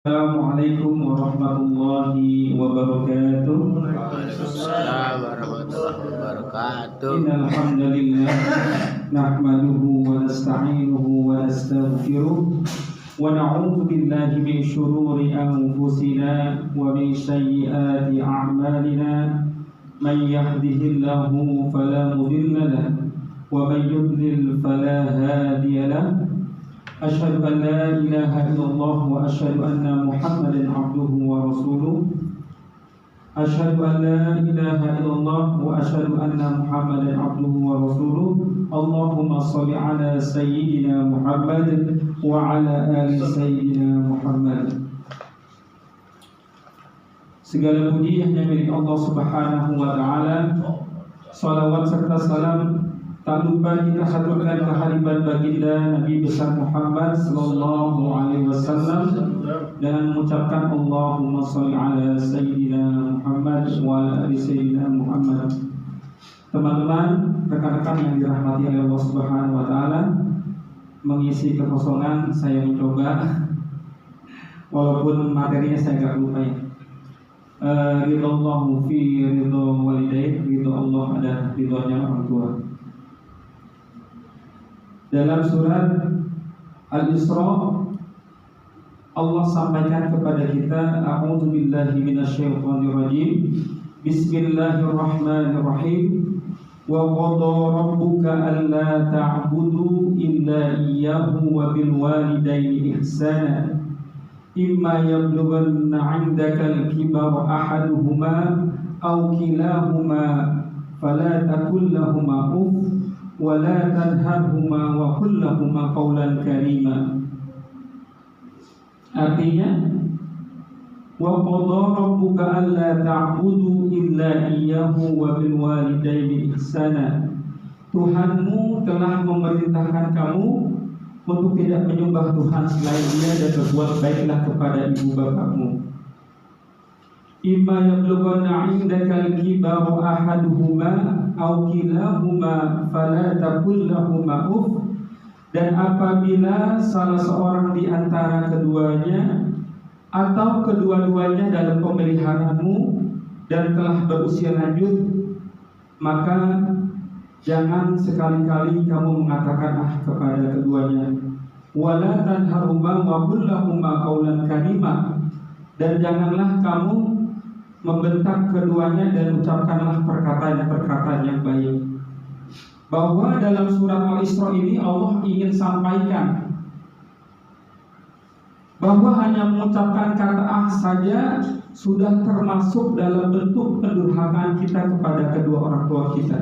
Assalamualaikum warahmatullahi wabarakatuh. Waalaikumsalam warahmatullahi wabarakatuh. Innal hamdalillah nahmaduhu wa nasta'inuhu wa nastaghfiruh wa na'udzu billahi min shururi anfusina wa min sayyiati a'malina. Man yahdihillahu fala mudilla lahu wa man yudlil fala hadiya lahu. Asyhadu an la ilaha illallah wa asyhadu anna Muhammadan abduhu wa rasuluh. Asyhadu an la ilaha illallah wa asyhadu anna Muhammadan abduhu wa rasuluh. Allahumma shalli ala sayyidina Muhammad wa ala ali sayyidina Muhammad. Segala puji hanya milik Allah Subhanahu wa taala. Salawat serta salam tak lupa kita haturkan kehadiran baginda Nabi besar Muhammad sallallahu alaihi wasallam dengan mengucapkan Allahumma shalli ala sayyidina Muhammad wa ala ali sayyidina Muhammad. Teman-teman, rekan-rekan yang dirahmati oleh Allah Subhanahu wa taala, mengisi kekosongan saya mencoba walaupun materinya saya agak lupa ya. Ridallahu fi ridha walidain, ridha Allah ada ridhonya orang tua. Dalam surat Al-Isra Allah sampaikan kepada kita, a'udzu billahi minasyaitonir rajim. Bismillahirrahmanirrahim. Wa qada rabbuka alla ta'budu illa iyyahu wa bil walidayni ihsana. Imma yablughanna 'indaka al-kibara ahaduhuma aw kilahuma fala taqul lahumā uff wa la tanharhuma wa qul lahumā qawlan karīmā. Artinya, wa qadha rabbuka alla ta'budu illa iyyahu wa bil walidayni ihsana. Tuhanmu telah memerintahkan kamu untuk tidak menyembah Tuhan selain Dia dan berbuat baiklah kepada ibu bapakmu. Imma yablughanna 'indaka al-kibara ahaduhuma aw kilahuma fala taqul lahumā uff. Dan apabila salah seorang di antara keduanya atau kedua-duanya dalam pemeliharaanmu dan telah berusia lanjut, maka jangan sekali-kali kamu mengatakan kepada keduanya. Wala tanharhuma wa qul lahumā qawlan karīmā. Dan janganlah kamu membentak keduanya dan ucapkanlah perkataan yang baik. Bahwa dalam surat Al-Isra ini Allah ingin sampaikan bahwa hanya mengucapkan kata saja sudah termasuk dalam bentuk pendurhakaan kita kepada kedua orang tua kita.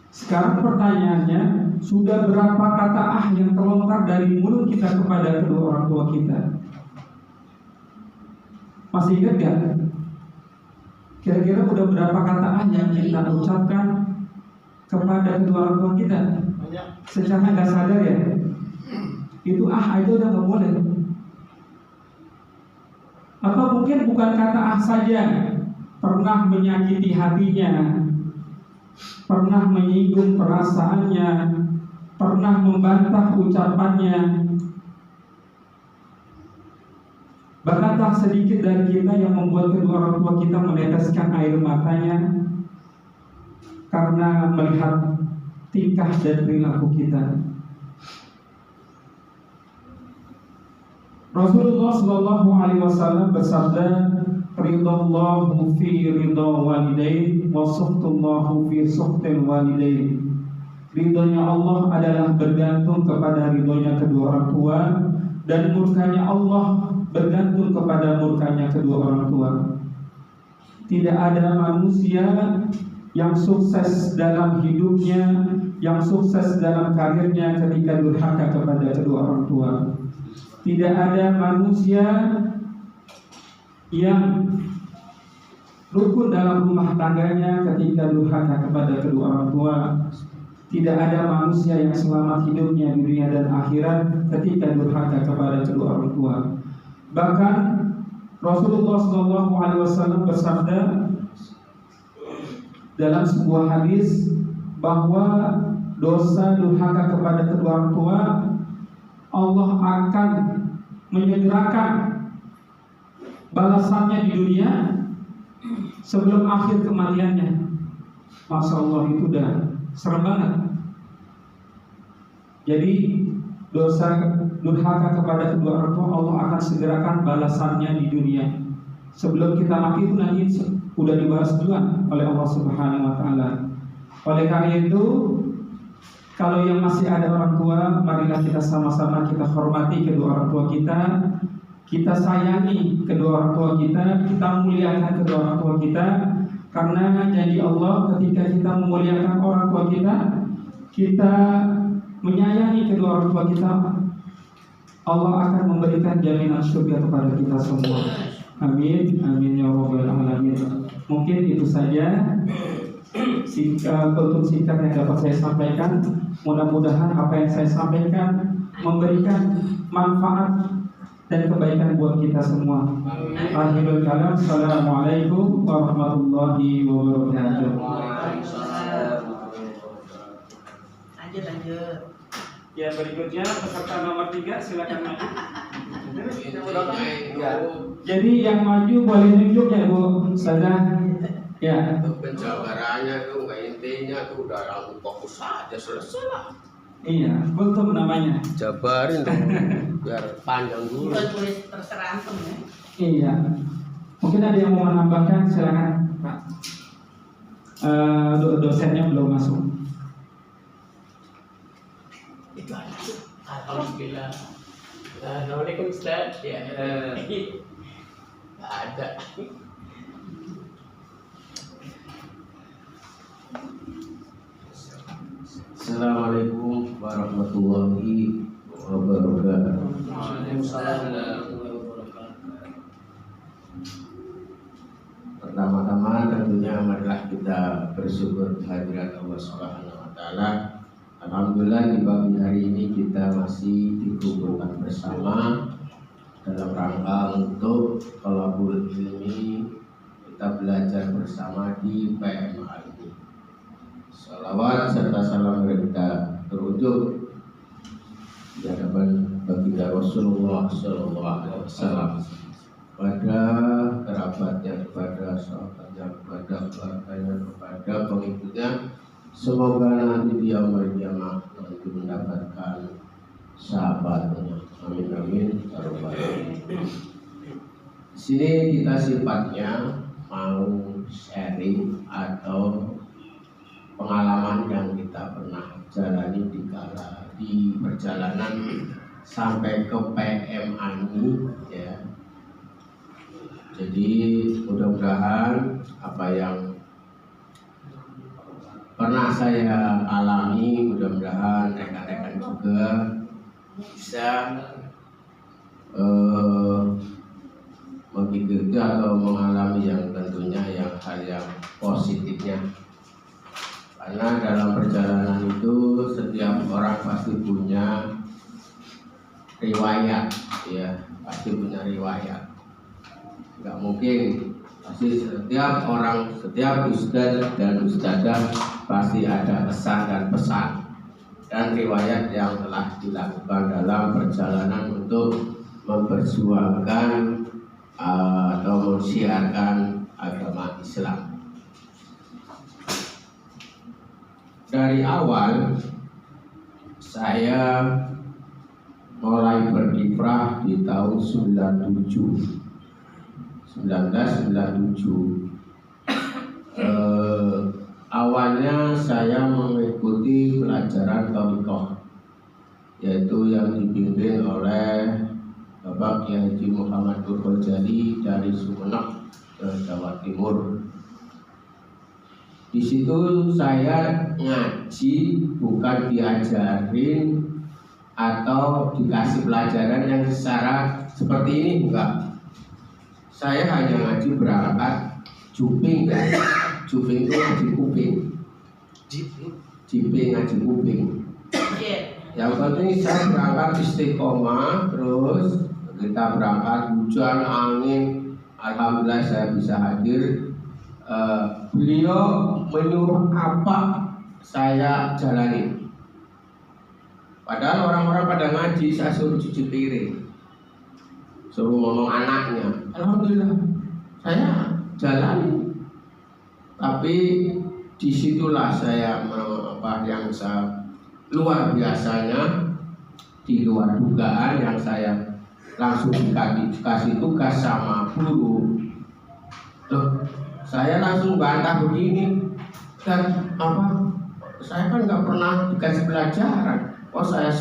Sekarang pertanyaannya, sudah berapa kata yang terlontar dari mulut kita kepada kedua orang tua kita? Masih ingat gak? Kira-kira udah berapa kata yang kita ucapkan kepada kedua orang tua kita? Secara gak sadar ya. Itu aja udah gak boleh. Atau mungkin bukan kata saja, pernah menyakiti hatinya, pernah menyinggung perasaannya, pernah membantah ucapannya. Bahkan tak sedikit dari kita yang membuat kedua orang tua kita meneteskan air matanya karena melihat tingkah dan perilaku kita. Rasulullah Shallallahu Alaihi Wasallam bersabda, "Ridallahu fi ridha walidain, wa suhtullahu fi suhtil walidain." Ridhonya Allah adalah bergantung kepada ridhonya kedua orang tua, dan murkanya Allah bergantung kepada murkanya kedua orang tua. Tidak ada manusia yang sukses dalam hidupnya, yang sukses dalam karirnya ketika durhaka kepada kedua orang tua. Tidak ada manusia yang rukun dalam rumah tangganya ketika durhaka kepada kedua orang tua. Tidak ada manusia yang selamat hidupnya di dunia dan akhirat ketika durhaka kepada kedua orang tua. Bahkan Rasulullah SAW bersabda dalam sebuah hadis bahwa dosa durhaka kepada kedua orang tua Allah akan menyegerakan balasannya di dunia sebelum akhir kematiannya. Masya Allah, itu udah serem banget. Jadi dosa durhaka kepada kedua orang tua, Allah akan segerakan balasannya di dunia. Sebelum kita mati itu nanti udah dibalas duluan oleh Allah Subhanahu wa taala. Oleh karena itu, kalau yang masih ada orang tua, marilah kita sama-sama kita hormati kedua orang tua kita sayangi kedua orang tua kita muliakan kedua orang tua kita, karena janji Allah ketika kita memuliakan orang tua kita menyayangi kedua orang tua kita, Allah akan memberikan jaminan surga kepada kita semua. Amin, amin ya rabbal alamin. Mungkin itu saja untuk singkat yang dapat saya sampaikan. Mudah-mudahan apa yang saya sampaikan memberikan manfaat dan kebaikan buat kita semua. Akhirul kalam, assalamualaikum warahmatullahi wabarakatuh. Lanjut. Ya, berikutnya peserta nomor 3 silakan maju. Jadi yang maju boleh nunjuk ya Bu Ustazah. Ya. Penjabarannya tuh nggak, intinya tuh udah langsung fokus saja, selesai lah. Iya, kultum namanya. Jabarin dong, biar panjang dulu. Bukan tulis terserah antum ya. Iya. Mungkin ada yang mau menambahkan, silakan Pak. Dosennya belum masuk. Itu aja. Alhamdulillah. Assalamualaikum Ustaz. Ya. Nggak ada. Assalamualaikum warahmatullahi wabarakatuh. Pertama-tama tentunya marilah kita bersyukur kehadirat Allah Subhanahu wa taala. Alhamdulillah di pagi hari ini kita masih dikumpulkan bersama dalam rangka untuk thalabul ilmi, kita belajar bersama di PMA ini. Salawat serta salam kita terujuk di hadapan baginda Rasulullah Sallallahu Alaihi Wasallam, pada kerabatnya, kepada sahabatnya, kepada keluarganya, kepada pengikutnya. Semoga nanti dia berjamaah nanti mendapatkan sahabatnya. Amin amin. Di sini kita sifatnya mau sharing atau pengalaman yang kita pernah jalani di perjalanan sampai ke PMA ini ya. Jadi mudah-mudahan apa yang pernah saya alami, mudah-mudahan rekan-rekan juga bisa mengikuti atau mengalami yang tentunya yang hal yang positifnya. Karena dalam perjalanan itu setiap orang pasti punya riwayat, ya pasti punya riwayat. Nggak mungkin, pasti setiap orang, setiap ustadz dan ustadzah pasti ada kesan dan pesan dan riwayat yang telah dilakukan dalam perjalanan untuk memperjuangkan atau mensiarkan agama Islam. Dari awal saya mulai berkiprah di tahun 1997. Awalnya saya mengikuti pelajaran thariqah, yaitu yang dipimpin oleh Bapak Kiai Haji Muhammad Ghazali dari Sumeneb, Jawa Timur. Di situ saya ngaji bukan diajarin atau dikasih pelajaran yang secara seperti ini, enggak. Saya hanya ngaji berangkat juping kan. Juping itu ngaji kuping. Jiping ngaji kuping. Yang penting saya berangkat istiqomah, terus kita berangkat hujan, angin, alhamdulillah saya bisa hadir. Beliau menyuruh apa saya jalani. Padahal orang-orang pada ngaji, saya suruh cuci piring. suruh ngomong anaknya. Alhamdulillah saya jalani. Tapi disitulah saya yang luar biasanya, di luar dugaan, yang saya langsung dikasih tugas sama guru. Loh, saya langsung bantah begini, kan saya kan nggak pernah dikasih pelajaran. Oh, saya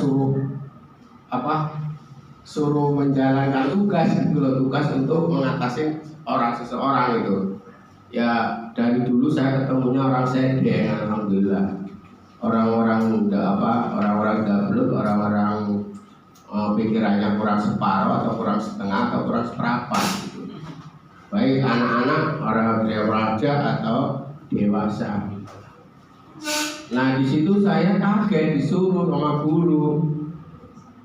suruh menjalankan tugas gitu loh, tugas untuk mengatasi seseorang itu. Ya dari dulu saya ketemunya orang sedeng, alhamdulillah. Orang-orang gablek, orang-orang pikirannya kurang separuh atau kurang setengah atau kurang seperempat gitu. Baik anak-anak, orang remaja atau dewasa. Nah di situ saya kaget disuruh sama guru,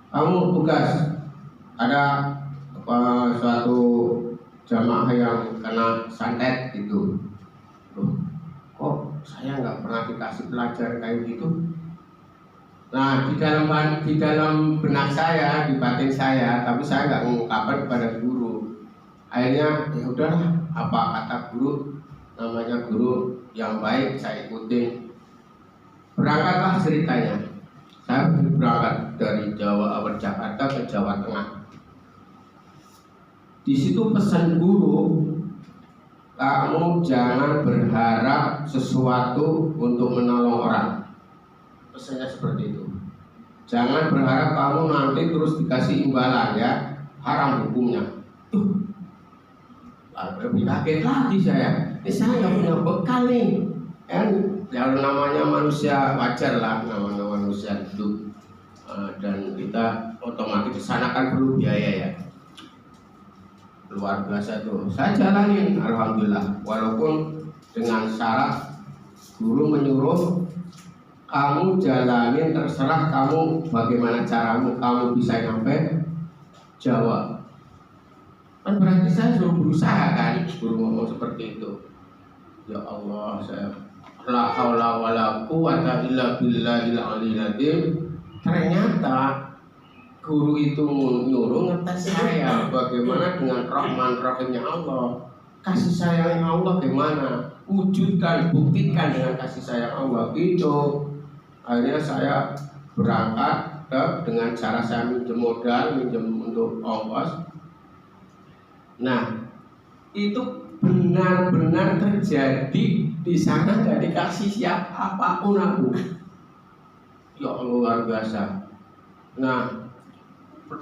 kamu tugas ada suatu jamaah yang kena santet gitu. Loh, kok saya nggak pernah dikasih pelajaran kayak gitu? Nah di dalam benak saya, di batin saya, tapi saya nggak mengungkapkan kepada guru. Akhirnya ya udahlah, apa kata guru, namanya guru yang baik, saya ikutin. Berangkatlah ceritanya. Saya berangkat dari Jakarta ke Jawa Tengah. Di situ pesan guru, kamu jangan berharap sesuatu untuk menolong orang. Pesannya seperti itu. Jangan berharap kamu nanti terus dikasih imbalan, ya, haram hukumnya. Lebih kaget lagi saya. Ini saya nggak punya bekal nih. Yang namanya manusia wajar lah, namanya manusia hidup, dan kita otomatis kesana kan perlu biaya ya. Luar biasa tuh. Saya jalanin, alhamdulillah. Walaupun dengan syarat guru menyuruh kamu jalanin, terserah kamu bagaimana caramu, kamu bisa sampai Jawa. Kan berarti saya suruh berusaha kan, guru ngomong seperti itu. Ya Allah, saya la haula wala quwata illa billahil aliyil azim. Ternyata guru itu nyuruh ngetes saya bagaimana dengan Rahman Rahimnya Allah. Kasih sayangnya Allah gimana? Wujudkan, buktikan dengan kasih sayang Allah itu. Akhirnya saya berangkat dengan cara saya minjem modal, minjem untuk ongkos. Nah, itu benar-benar terjadi. Di sana gak dikasih siapapun aku. Ya Allah, luar biasa. Nah,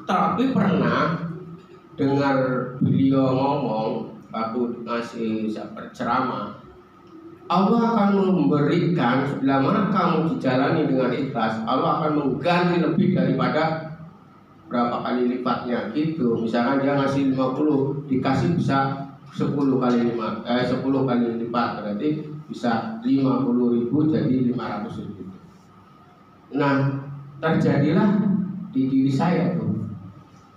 tapi pernah dengar beliau ngomong waktu ngasih ceramah, Allah akan memberikan, bila mana kamu dijalani dengan ikhlas, Allah akan mengganti lebih daripada berapa kali lipatnya gitu. Misalkan dia ngasih 50, dikasih bisa 10 kali lipat, berarti bisa 50.000 jadi 500.000. Nah, terjadilah di diri saya tuh.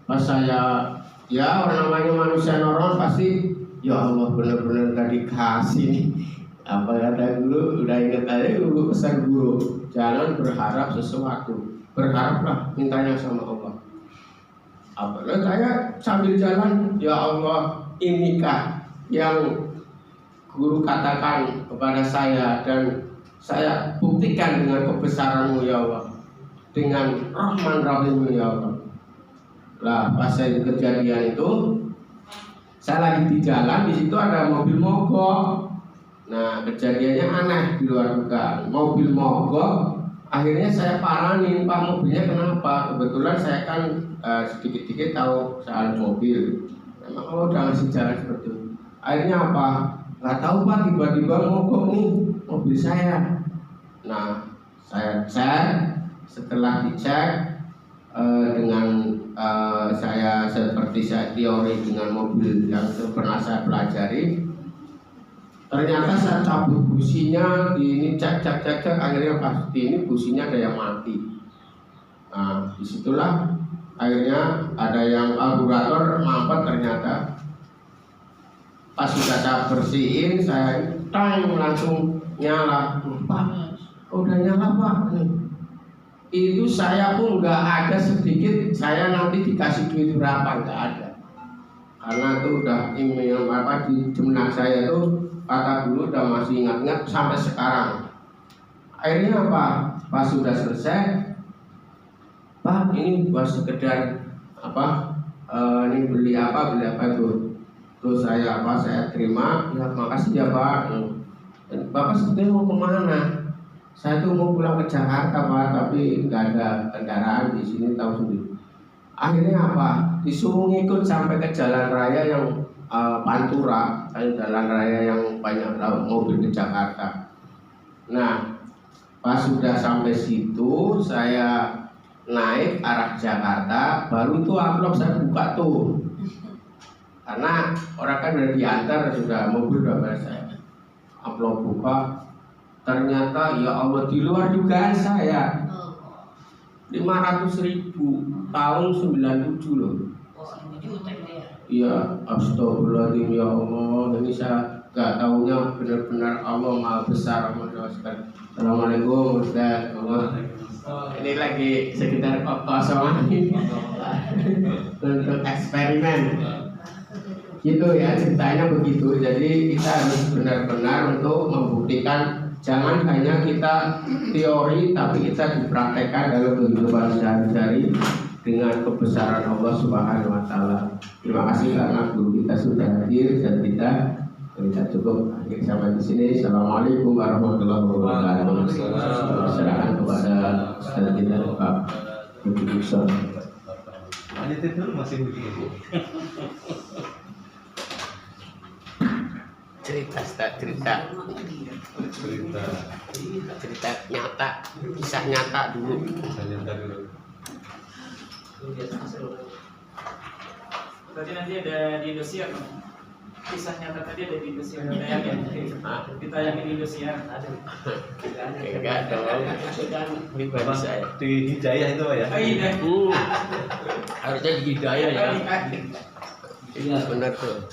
Pas saya, ya orang namanya manusia normal pasti, ya Allah benar-benar gak dikasih nih. Apa kata guru, udah ingat aja guru, pesan guru, jangan berharap sesuatu, berharaplah mintanya sama Allah. Apalagi saya sambil jalan, ya Allah, inikah yang guru katakan kepada saya dan saya buktikan dengan kebesaranmu ya Allah, dengan Rahman Rahimmu ya Allah. Lah pas saya kejadian itu, saya lagi di jalan, di situ ada mobil mogok. Nah kejadiannya aneh di luar dugaan, mobil mogok. Akhirnya saya paranin, Pak mobilnya kenapa? Kebetulan saya kan sedikit-sedikit tahu soal mobil. Memang kalau udah ngasih jalan seperti itu. Akhirnya apa? Nggak tahu Pak, tiba-tiba mogok nih mobil saya. Nah saya cek, setelah dicek dengan saya seperti saya teori dengan mobil yang pernah saya pelajari, ternyata saya cabut businya, ini cek, akhirnya pasti ini businya ada yang mati. Nah disitulah akhirnya ada yang karburator mampet ternyata. Pas sudah saya bersihin, saya langsung nyala. Pak, udah nyala Pak. Itu saya pun nggak ada sedikit, saya nanti dikasih duit berapa, nggak ada. karena itu udah ini apa di benak saya tuh kata guru udah masih ingat-ingat sampai sekarang. Akhirnya apa? Pas sudah selesai, Pak ini buat sekedar apa? Ini beli apa itu? Terus saya terima, ya makasih ya Pak. Bapak sebetulnya mau kemana? Saya tuh mau pulang ke Jakarta Pak, tapi nggak ada kendaraan di sini, tahu sendiri. Akhirnya apa? Disuruh ngikut sampai ke jalan raya yang Pantura, jalan raya yang banyak mobil ke Jakarta. Nah, pas sudah sampai situ, saya naik arah Jakarta, baru itu amplop saya buka tuh. Karena orang kan udah diantar, sudah mobil udah bayar saya. Amplop buka, ternyata ya Allah di luar dugaan saya 500.000 tahun 97 loh. Iya, astagfirullahaladzim ya Allah. Ini saya gak taunya benar-benar Allah Maha Besar. Assalamualaikum Ustaz. Ini lagi sekitar kosongan untuk eksperimen. Gitu ya ceritanya begitu. Jadi kita harus benar-benar untuk membuktikan. Jangan hanya kita teori, tapi kita dipraktekkan dalam kehidupan sehari-hari dengan kebesaran Allah Subhanahu Wa Taala. Terima kasih karena guru kita sudah hadir dan kita cukup akhir sampai di sini. Assalamualaikum warahmatullahi wabarakatuh. Serahkan kepada Ustaz kita Pak Bukson. Lanjut dulu masih begini. cerita nyata, kisah nyata dulu. Tadi nanti ada di Indosiar, kisah nyata tadi ada di Indosiar. Ditayangin di Indosiar. Enggak dong, itu kan pribadi saya. Di Hidayah itu Pak ya? Iya. Harusnya di Hidayah ya. Iya benar tuh.